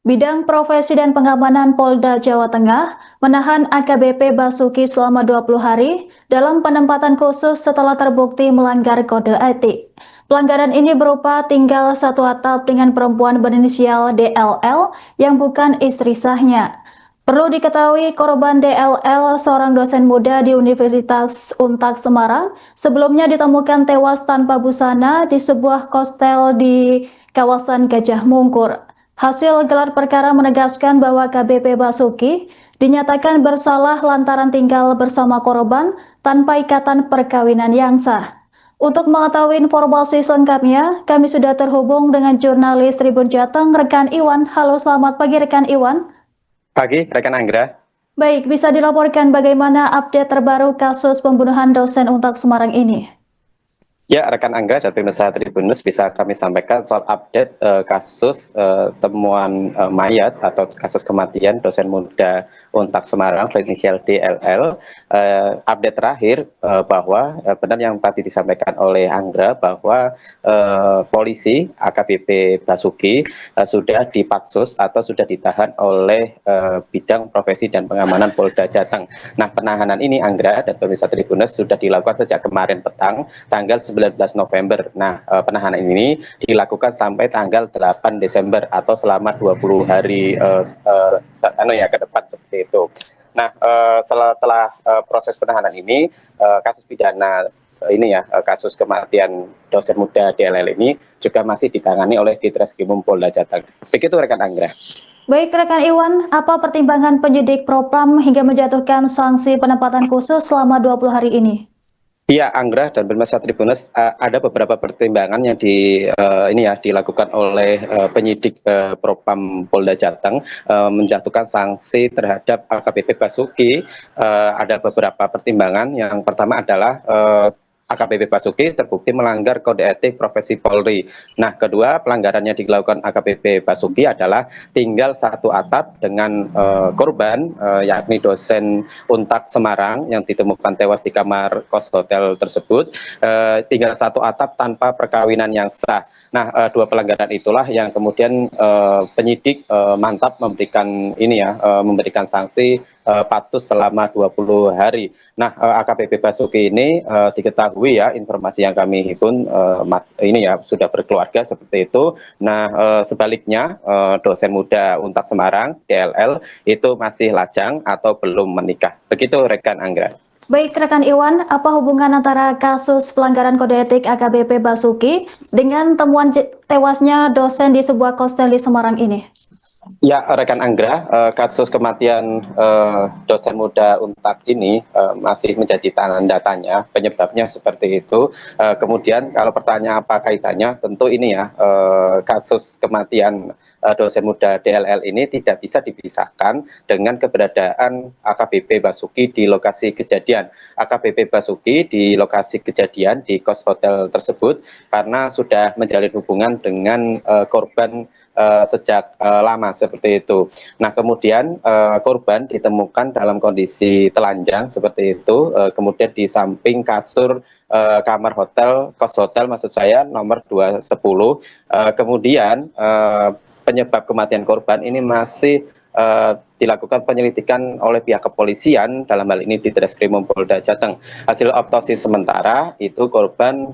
Bidang Profesi dan Pengamanan Polda Jawa Tengah menahan AKBP Basuki selama 20 hari dalam penempatan khusus setelah terbukti melanggar kode etik. Pelanggaran ini berupa tinggal satu atap dengan perempuan berinisial DLL yang bukan istri sahnya. Perlu diketahui korban DLL seorang dosen muda di Universitas Untak Semarang sebelumnya ditemukan tewas tanpa busana di sebuah hostel di kawasan Gajah Mungkur. Hasil gelar perkara menegaskan bahwa KBP Basuki dinyatakan bersalah lantaran tinggal bersama korban tanpa ikatan perkawinan yang sah. Untuk mengetahui informasi selengkapnya, kami sudah terhubung dengan jurnalis Tribun Jateng, rekan Iwan. Halo, selamat pagi rekan Iwan. Pagi, rekan Anggra. Baik, bisa dilaporkan bagaimana update terbaru kasus pembunuhan dosen Untak Semarang ini? Ya, rekan Anggra dan pemirsa Tribunnews, bisa kami sampaikan soal update kasus temuan mayat atau kasus kematian dosen muda Untak Semarang inisial DLL. Update terakhir bahwa benar yang tadi disampaikan oleh Anggra bahwa polisi AKBP Basuki sudah dipatsus atau sudah ditahan oleh bidang profesi dan pengamanan Polda Jateng. Nah, penahanan ini Anggra dan pemirsa Tribunnews sudah dilakukan sejak kemarin petang, tanggal 19 November. Nah, penahanan ini dilakukan sampai tanggal 8 Desember atau selama 20 hari ke depan seperti itu. Nah, setelah proses penahanan ini, kasus pidana kasus kematian dosen muda DLL ini juga masih ditangani oleh Ditreskrimum Polda Jateng. Begitu rekan Anggra. Baik rekan Iwan, apa pertimbangan penyidik Propam hingga menjatuhkan sanksi penempatan khusus selama 20 hari ini? Iya, Anggra dan pemirsa Tribunnews, ada beberapa pertimbangan yang dilakukan oleh penyidik Propam Polda Jateng menjatuhkan sanksi terhadap AKBP Basuki. Ada beberapa pertimbangan. Yang pertama adalah AKBP Basuki terbukti melanggar kode etik profesi Polri. Nah, kedua pelanggarannya dilakukan AKBP Basuki adalah tinggal satu atap dengan korban, yakni dosen Untak Semarang yang ditemukan tewas di kamar kos hotel tersebut, tinggal satu atap tanpa perkawinan yang sah. Nah, dua pelanggaran itulah yang kemudian penyidik mantap memberikan sanksi patut selama 20 hari. Nah, AKBP Basuki ini diketahui ya, informasi yang kami himpun sudah berkeluarga seperti itu. Nah, sebaliknya dosen muda Untak Semarang DLL itu masih lajang atau belum menikah. Begitu rekan Anggra. Baik rekan Iwan, apa hubungan antara kasus pelanggaran kode etik AKBP Basuki dengan temuan tewasnya dosen di sebuah hostel di Semarang ini? Ya, rekan Anggra, kasus kematian dosen muda Untak ini masih menjadi tanda tanya, penyebabnya seperti itu. Kemudian kalau pertanyaan apa kaitannya, tentu ini ya, kasus kematian dosen muda DLL ini tidak bisa dipisahkan dengan keberadaan AKBP Basuki di lokasi kejadian. AKBP Basuki di lokasi kejadian di kos hotel tersebut karena sudah menjalin hubungan dengan korban sejak lama seperti itu. Nah, kemudian korban ditemukan dalam kondisi telanjang seperti itu, kemudian di samping kasur kamar hotel, kos hotel maksud saya nomor 210. Kemudian penyebab kematian korban ini masih dilakukan penyelidikan oleh pihak kepolisian, dalam hal ini di Ditreskrimum Polda Jateng. Hasil otopsi sementara itu korban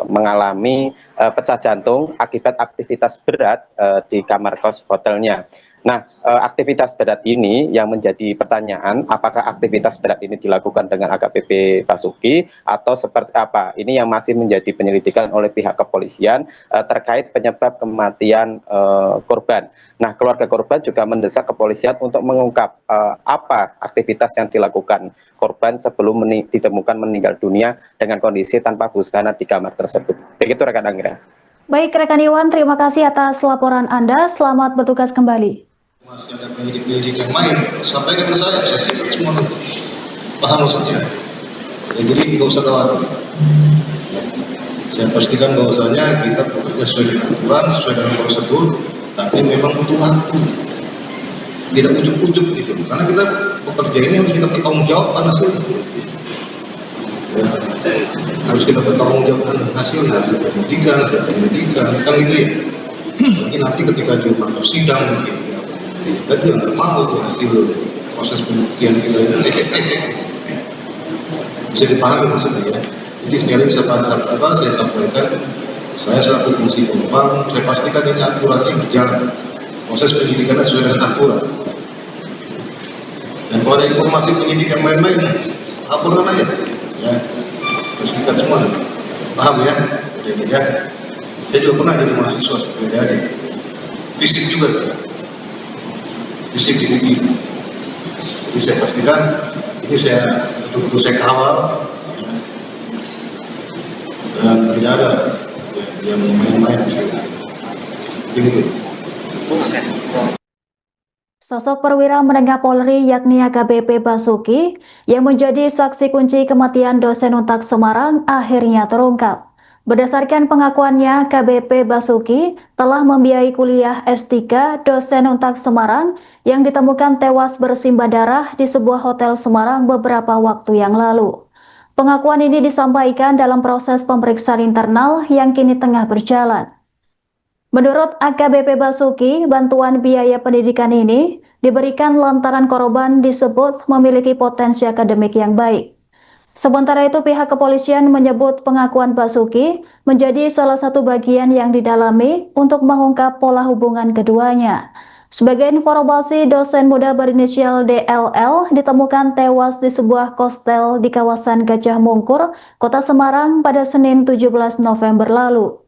mengalami pecah jantung akibat aktivitas berat di kamar kos hotelnya. Nah, aktivitas berat ini yang menjadi pertanyaan, apakah aktivitas berat ini dilakukan dengan AKBP Basuki atau seperti apa? Ini yang masih menjadi penyelidikan oleh pihak kepolisian terkait penyebab kematian korban. Nah, keluarga korban juga mendesak kepolisian untuk mengungkap apa aktivitas yang dilakukan korban sebelum ditemukan meninggal dunia dengan kondisi tanpa busana di kamar tersebut. Begitu rekan Anggra. Baik rekan Iwan, terima kasih atas laporan Anda. Selamat bertugas kembali. Masih ada penyidik-penyidik yang main, sampaikan ke saya siap semua. Paham maksudnya? Ya, jadi nggak usah khawatir. Saya pastikan bahwasanya kita bekerja sesuai dengan aturan, sesuai dengan prosedur, tapi memang butuh waktu. Tidak ujuk-ujuk gitu, karena kita bekerja ini harus kita pertanggungjawabkan hasilnya. Ya, harus kita pertanggungjawabkan hasilnya, hasil penyelidikan, kan gitu ya. Lagi nanti ketika di waktu sidang mungkin. Kita juga nggak mau tuh hasil proses pembuktian kita ini. Bisa dipahami maksudnya ya. Jadi sekali saya sampaikan, saya selaku fungsi korban, saya pastikan ini aturannya berjalan. Proses penyidikannya sesuai dengan aturan. Dan kalau ada informasi penyidik yang main-main, laporkan aja. Ya, terus kita semua paham ya. Jadi ya, saya juga pernah jadi mahasiswa seperti adik. Fisik juga kan. Fisik di UI. Jadi saya pastikan ini saya betul-betul saya kawal ya. Dan tidak ada yang main-main di sini. Ini tuh. Sosok perwira menengah Polri yakni AKBP Basuki yang menjadi saksi kunci kematian dosen Untak Semarang akhirnya terungkap. Berdasarkan pengakuannya, AKBP Basuki telah membiayai kuliah S3 dosen Untak Semarang yang ditemukan tewas bersimbah darah di sebuah hotel Semarang beberapa waktu yang lalu. Pengakuan ini disampaikan dalam proses pemeriksaan internal yang kini tengah berjalan. Menurut AKBP Basuki, bantuan biaya pendidikan ini diberikan lantaran korban disebut memiliki potensi akademik yang baik. Sementara itu, pihak kepolisian menyebut pengakuan Basuki menjadi salah satu bagian yang didalami untuk mengungkap pola hubungan keduanya. Sebagai informasi, dosen muda berinisial DLL ditemukan tewas di sebuah kostel di kawasan Gajah Mungkur, Kota Semarang pada Senin 17 November lalu.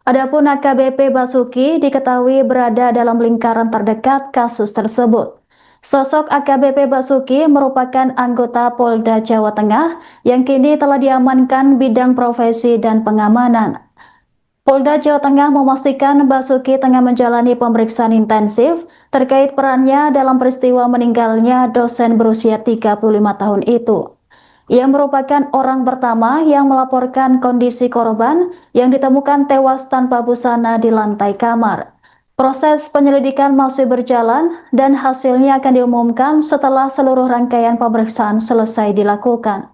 Adapun AKBP Basuki diketahui berada dalam lingkaran terdekat kasus tersebut. Sosok AKBP Basuki merupakan anggota Polda Jawa Tengah yang kini telah diamankan bidang profesi dan pengamanan. Polda Jawa Tengah memastikan Basuki tengah menjalani pemeriksaan intensif terkait perannya dalam peristiwa meninggalnya dosen berusia 35 tahun itu. Ia merupakan orang pertama yang melaporkan kondisi korban yang ditemukan tewas tanpa busana di lantai kamar. Proses penyelidikan masih berjalan dan hasilnya akan diumumkan setelah seluruh rangkaian pemeriksaan selesai dilakukan.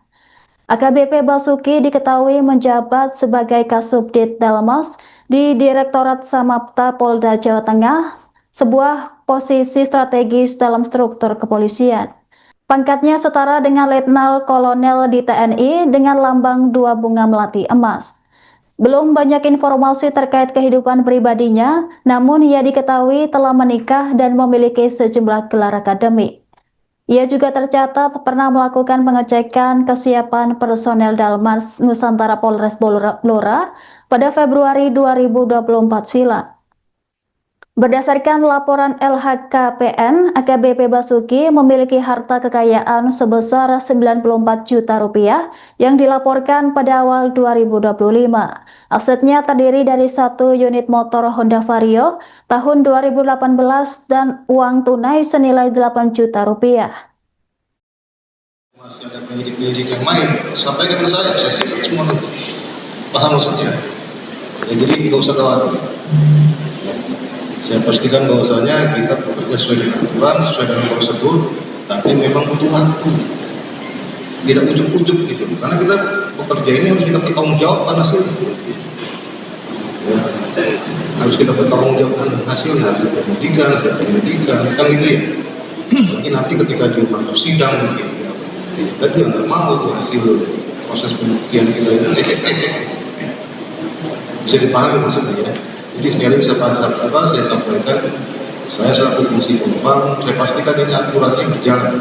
AKBP Basuki diketahui menjabat sebagai Kasubdit Dalmas di Direktorat Samapta Polda Jawa Tengah, sebuah posisi strategis dalam struktur kepolisian. Pangkatnya setara dengan Letnan Kolonel di TNI dengan lambang 2 bunga melati emas. Belum banyak informasi terkait kehidupan pribadinya, namun ia diketahui telah menikah dan memiliki sejumlah gelar akademik. Ia juga tercatat pernah melakukan pengecekan kesiapan personel Dalmas Nusantara Polres Blora pada Februari 2024 silam. Berdasarkan laporan LHKPN, AKBP Basuki memiliki harta kekayaan sebesar 94 juta rupiah yang dilaporkan pada awal 2025. Asetnya terdiri dari 1 unit motor Honda Vario tahun 2018 dan uang tunai senilai 8 juta rupiah. Masih ada penyidik-penyidik yang main, sampaikan ke saya sikat semua itu. Paham maksudnya? Ya, jadi nggak usah khawatir. Saya pastikan bahwasanya kita bekerja sesuai dengan aturan, sesuai dengan prosedur, tapi memang butuh waktu. Tidak ujuk-ujuk gitu. Karena kita bekerja ini harus kita bertanggungjawabkan hasilnya. Ya. Harus kita bertanggungjawabkan hasilnya, hasil penyidikan, kan gitu ya. Lagi nanti ketika di masuk sidang mungkin, kita juga nggak mau tuh hasil proses pembuktian kita ini. Bisa dipahami maksudnya ya. Jadi sekali saya sampaikan, saya selaku fungsi korban, saya pastikan ini aturannya berjalan.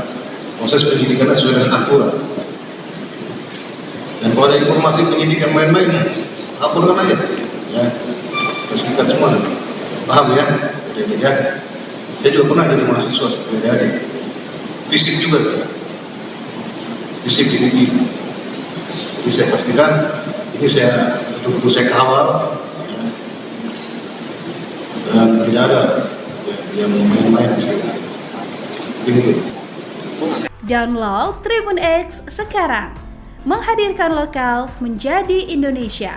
Proses penyidikannya sesuai dengan aturan. Dan kalau ada informasi penyidik yang main-main, laporkan aja. Ya, terus kita semua paham ya. Jadi ya, saya juga pernah jadi mahasiswa seperti adik. Fisik juga kan. Fisik di UI. Jadi saya pastikan ini saya betul-betul saya kawal. Dan tidak ada yang main-main di sini. Ini. Download Tribun X sekarang, menghadirkan lokal menjadi Indonesia.